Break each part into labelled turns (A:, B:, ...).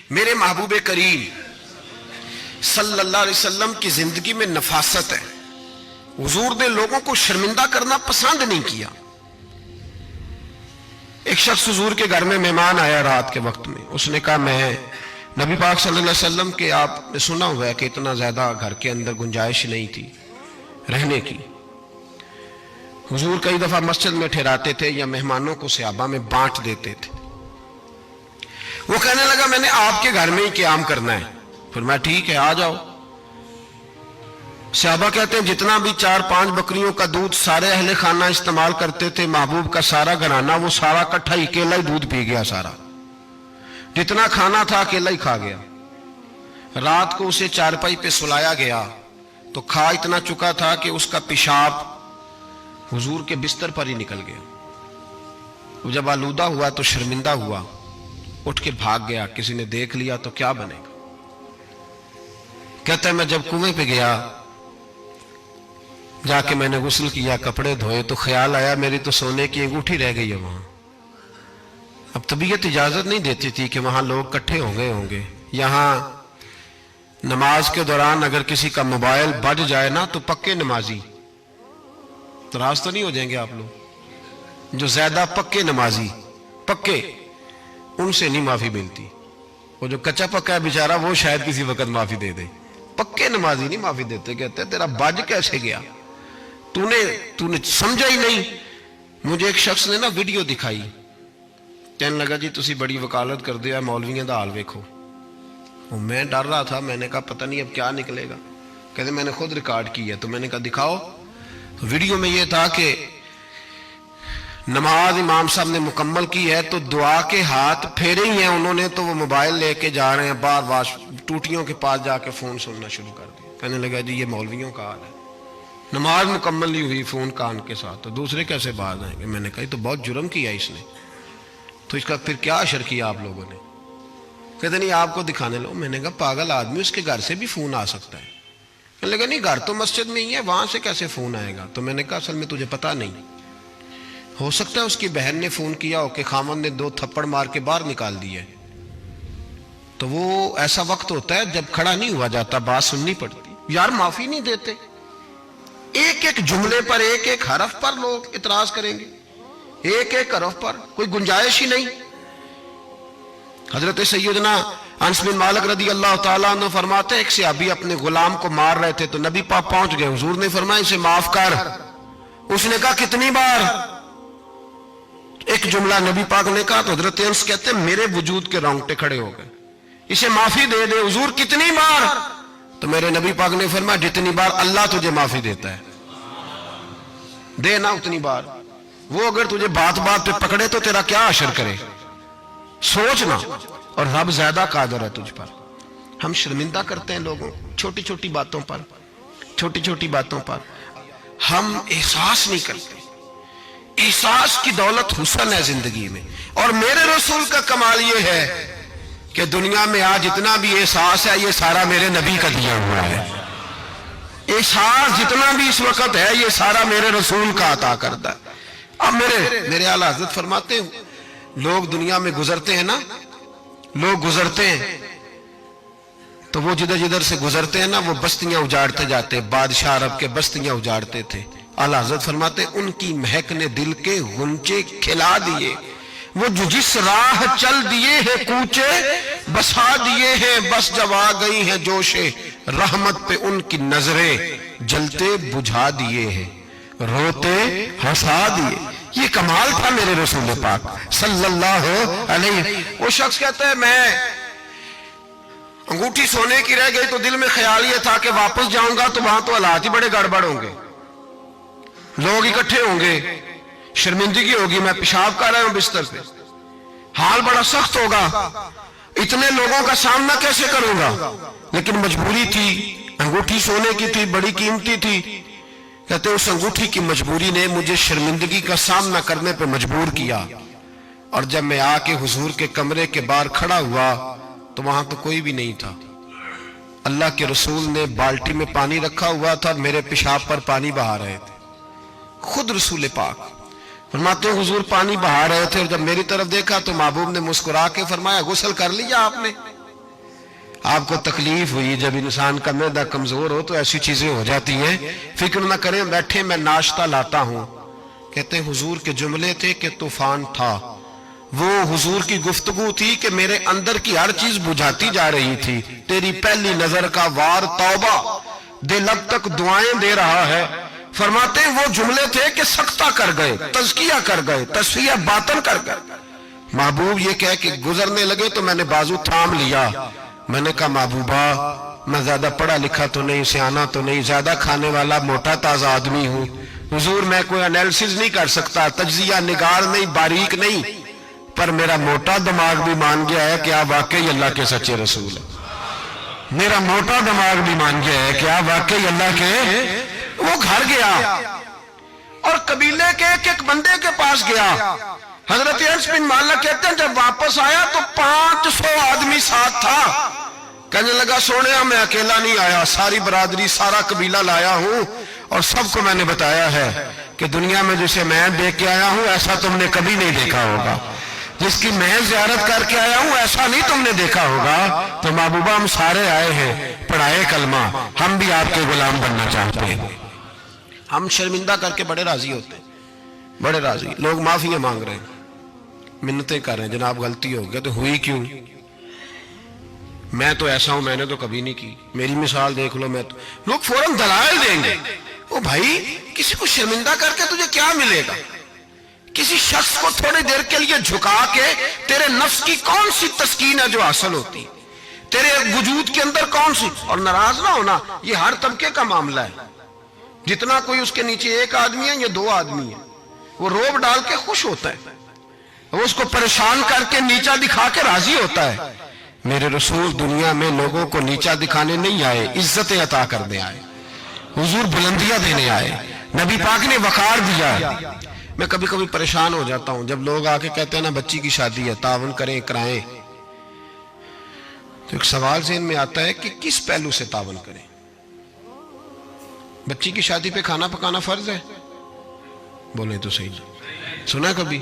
A: میرے محبوب کریم صلی اللہ علیہ وسلم کی زندگی میں نفاست ہے. حضور نے لوگوں کو شرمندہ کرنا پسند نہیں کیا. ایک شخص حضور کے گھر میں مہمان آیا رات کے وقت میں. اس نے کہا میں نبی پاک صلی اللہ علیہ وسلم کے آپ نے سنا ہوا ہے کہ اتنا زیادہ گھر کے اندر گنجائش نہیں تھی رہنے کی. حضور کئی دفعہ مسجد میں ٹھہراتے تھے یا مہمانوں کو صحابہ میں بانٹ دیتے تھے. وہ کہنے لگا میں نے آپ کے گھر میں ہی قیام کرنا ہے. پھر میں ٹھیک ہے آ جاؤ. صحابہ کہتے ہیں جتنا بھی 4-5 بکریوں کا دودھ سارے اہل خانہ استعمال کرتے تھے محبوب کا سارا گھرانہ وہ سارا کٹھا ہی اکیلا ہی دودھ پی گیا. سارا جتنا کھانا تھا اکیلا ہی کھا گیا. رات کو اسے چارپائی پہ سلایا گیا تو کھا اتنا چکا تھا کہ اس کا پیشاب حضور کے بستر پر ہی نکل گیا. وہ جب آلودہ ہوا تو شرمندہ ہوا, اٹھ کے بھاگ گیا. کسی نے دیکھ لیا تو کیا بنے گا. کہتا ہے میں جب کنویں پہ گیا جا کے میں نے غسل کیا کپڑے دھوئے تو خیال آیا میری تو سونے کی انگوٹھی رہ گئی ہے وہاں. اب طبیعت اجازت نہیں دیتی تھی کہ وہاں لوگ کٹھے ہو گئے ہوں گے. یہاں نماز کے دوران اگر کسی کا موبائل بج جائے نا تو پکے نمازی ناراض تو نہیں ہو جائیں گے آپ لوگ. جو زیادہ پکے نمازی پکے ان سے نہیں معافی ملتی. وہ جو کچا پکا ہے بیچارہ وہ شاید کسی وقت معافی دے دے. پکے نمازی نہیں معافی دیتے. کہتے تیرا بج کیسے گیا تو نے سمجھا ہی نہیں. مجھے ایک شخص نے نا ویڈیو دکھائی. کہنے لگا جی تسی بڑی وکالت کر دیا مولویاں دا حال ویکھو. میں ڈر رہا تھا. میں نے کہا پتہ نہیں اب کیا نکلے گا. کہتے میں نے خود ریکارڈ کی ہے. تو میں نے کہا دکھاؤ. ویڈیو میں یہ تھا کہ نماز امام صاحب نے مکمل کی ہے تو دعا کے ہاتھ پھیرے ہی ہیں انہوں نے تو وہ موبائل لے کے جا رہے ہیں بار بار ٹوٹیوں کے پاس جا کے فون سننا شروع کر دیا. کہنے لگا جی یہ مولویوں کا حال ہے. نماز مکمل نہیں ہوئی فون کان کے ساتھ تو دوسرے کیسے باز آئیں گے. میں نے کہا یہ تو بہت جرم کیا اس نے. تو اس کا پھر کیا اشر کیا آپ لوگوں نے. کہتے نہیں آپ کو دکھانے لو. میں نے کہا پاگل آدمی اس کے گھر سے بھی فون آ سکتا ہے. کہنے لگا نہیں گھر تو مسجد میں ہی ہے وہاں سے کیسے فون آئے گا. تو میں نے کہا اصل میں تجھے پتا نہیں ہو سکتا ہے اس کی بہن نے فون کیا ہو کہ خامن نے 2 تھپڑ مار کے باہر نکال دیے. تو وہ ایسا وقت ہوتا ہے جب کھڑا نہیں ہوا جاتا بات سننی پڑتی. یار معافی نہیں دیتے. ایک ایک جملے پر ایک ایک حرف پر لوگ اعتراض کریں گے. ایک ایک حرف پر کوئی گنجائش ہی نہیں. حضرت سیدنا انس بن مالک رضی اللہ تعالیٰ عنہ فرماتے ایک صحابی اپنے غلام کو مار رہے تھے تو نبی پاک پہنچ گئے. حضور نے فرمایا اسے معاف کر. اس نے کہا کتنی بار. ایک جملہ نبی پاک نے کہا تو حضرت انس کہتے ہیں میرے وجود کے رونگٹے کھڑے ہو گئے. اسے معافی دے دے. حضور کتنی بار. تو میرے نبی پاک نے فرمایا جتنی بار اللہ تجھے معافی دیتا ہے دے نا اتنی بار. وہ اگر تجھے بات بات پہ پکڑے تو تیرا کیا اثر کرے سوچنا. اور رب زیادہ قادر ہے تجھ پر. ہم شرمندہ کرتے ہیں لوگوں چھوٹی چھوٹی باتوں پر. چھوٹی چھوٹی باتوں پر ہم احساس نہیں کرتے. احساس کی دولت حسن ہے زندگی میں. اور میرے رسول کا کمال یہ ہے کہ دنیا میں آج جتنا بھی احساس ہے یہ سارا میرے نبی کا دیا ہوا ہے. احساس جتنا بھی اس وقت ہے یہ سارا میرے رسول کا عطا کرتا ہے. اب میرے اعلیٰ حضرت فرماتے ہیں لوگ دنیا میں گزرتے ہیں نا لوگ گزرتے ہیں تو وہ جدھر جدھر سے گزرتے ہیں نا وہ بستیاں اجاڑتے جاتے. بادشاہ عرب کے بستیاں اجاڑتے تھے. اعلیٰ حضرت فرماتے ان کی مہک نے دل کے غنچے کھلا دیے. وہ جو جس راہ چل دیے ہیں کوچے بسا دیے ہیں بس جب آ گئی ہیں جوش رحمت پہ ان کی نظریں جلتے بجھا دیے ہیں روتے ہنسا دیے. یہ کمال تھا میرے رسول پاک صلی اللہ علیہ. وہ شخص کہتا ہے میں انگوٹھی سونے کی رہ گئی تو دل میں خیال یہ تھا کہ واپس جاؤں گا تو وہاں تو حالات ہی بڑے گڑبڑ ہوں گے. لوگ اکٹھے ہوں گے شرمندگی ہوگی. میں پیشاب کر رہا ہوں بستر پہ حال بڑا سخت ہوگا. اتنے لوگوں کا سامنا کیسے کروں گا. لیکن مجبوری تھی. انگوٹھی سونے کی تھی بڑی قیمتی تھی. کہتے اس انگوٹھی کی مجبوری نے مجھے شرمندگی کا سامنا کرنے پہ مجبور کیا. اور جب میں آ کے حضور کے کمرے کے باہر کھڑا ہوا تو وہاں تو کوئی بھی نہیں تھا. اللہ کے رسول نے بالٹی میں پانی رکھا ہوا تھا اور میرے پیشاب پر پانی بہا رہے تھے. خود رسول پاک فرماتے ہیں حضور پانی بہا رہے تھے اور جب میری طرف دیکھا تو محبوب نے مسکرا کے فرمایا غسل کر لیا آپ نے. آپ کو تکلیف ہوئی جب انسان کا معدہ کمزور ہو تو ایسی چیزیں ہو جاتی ہیں، فکر نہ کریں، بیٹھے میں ناشتہ لاتا ہوں۔ کہتے ہیں حضور کے جملے تھے کہ طوفان تھا، وہ حضور کی گفتگو تھی کہ میرے اندر کی ہر چیز بجھاتی جا رہی تھی۔ تیری پہلی نظر کا وار توبہ، دل اب تک دعائیں دے رہا ہے۔ فرماتے ہیں وہ جملے تھے کہ سکتہ کر گئے، تزکیہ کر گئے، تصفیہ باطن کر گئے۔ محبوب یہ کہہ کہ گزرنے لگے تو میں نے بازو تھام لیا، میں نے کہا محبوبہ میں زیادہ پڑھا لکھا تو نہیں، سیانا تو نہیں، زیادہ کھانے والا موٹا تازہ آدمی ہوں، حضور میں کوئی انالیسز نہیں کر سکتا، تجزیہ نگار نہیں، باریک نہیں، پر میرا موٹا دماغ بھی مان گیا ہے کہ آپ واقعی اللہ کے سچے رسول ہیں۔ میرا موٹا دماغ بھی مان گیا ہے کہ آپ واقعی اللہ کے۔ وہ گھر گیا اور قبیلے کے ایک بندے کے پاس گیا۔ حضرت انس بن مالک کہتے ہیں جب واپس آیا تو 500 آدمی ساتھ تھا۔ کہنے لگا سونیا میں اکیلا نہیں آیا، ساری برادری سارا قبیلہ لایا ہوں اور سب کو میں نے بتایا ہے کہ دنیا میں جسے میں دیکھ کے آیا ہوں ایسا تم نے کبھی نہیں دیکھا ہوگا، جس کی میں زیارت کر کے آیا ہوں ایسا نہیں تم نے دیکھا ہوگا۔ تو محبوبہ ہم سارے آئے ہیں، پڑھائے کلمہ، ہم بھی آپ کے غلام بننا چاہتے ہیں۔ ہم شرمندہ کر کے بڑے راضی ہوتے ہیں، بڑے راضی، لوگ معافیاں مانگ رہے ہیں، منتیں کر رہے ہیں، جناب غلطی ہو گیا تو ہوئی کیوں؟ میں تو ایسا ہوں، میں نے تو کبھی نہیں کی، میری مثال دیکھ لو، میں تو، لوگ فوراً دلائل دیں گے۔ او بھائی کسی کو شرمندہ کر کے تجھے کیا ملے گا؟ کسی شخص کو تھوڑی دیر کے لیے جھکا کے تیرے نفس کی کون سی تسکین ہے جو حاصل ہوتی، تیرے وجود کے اندر کون سی؟ اور ناراض نہ ہونا، یہ ہر طبقے کا معاملہ ہے، جتنا کوئی اس کے نیچے ایک آدمی ہے یا 2 آدمی ہے، وہ روب ڈال کے خوش ہوتا ہے، وہ اس کو پریشان کر کے نیچا دکھا کے راضی ہوتا ہے۔ میرے رسول دنیا میں لوگوں کو نیچا دکھانے نہیں آئے، عزت عطا کرنے آئے، حضور بلندیاں دینے آئے، نبی پاک نے وقار دیا۔ میں کبھی کبھی پریشان ہو جاتا ہوں جب لوگ آ کے کہتے ہیں نا بچی کی شادی ہے، تعاون کریں کرائیں، تو ایک سوال ذہن میں آتا ہے کہ کس پہلو سے تعاون کریں؟ بچی کی شادی پہ کھانا پکانا فرض ہے؟ بولیں تو صحیح، سنا کبھی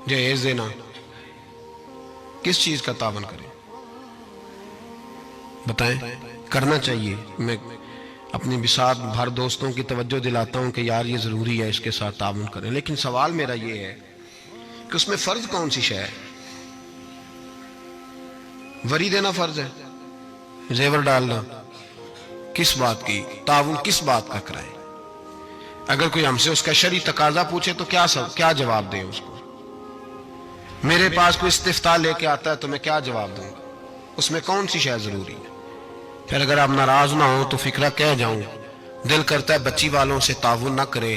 A: جہیز دینا؟ کس چیز کا تعاون کریں بتائیں؟ کرنا چاہیے۔ میں اپنی بساط بھر دوستوں کی توجہ دلاتا ہوں کہ یار یہ ضروری ہے، اس کے ساتھ تعاون کریں، لیکن سوال میرا یہ ہے کہ اس میں فرض کون سی شے ہے؟ وری دینا فرض ہے، زیور ڈالنا کس بات کی؟ تعاون کس بات کا کرائیں؟ اگر کوئی ہم سے اس کا شرعی تقاضا پوچھے تو کیا جواب دیں اس کو؟ میرے پاس کوئی استفتاء لے کے آتا ہے تو میں کیا جواب دوں گا؟ اس میں کون سی شے ضروری ہے؟ پھر اگر آپ ناراض نہ ہو تو فکرہ کہہ جاؤں، دل کرتا ہے بچی والوں سے تعاون نہ کرے،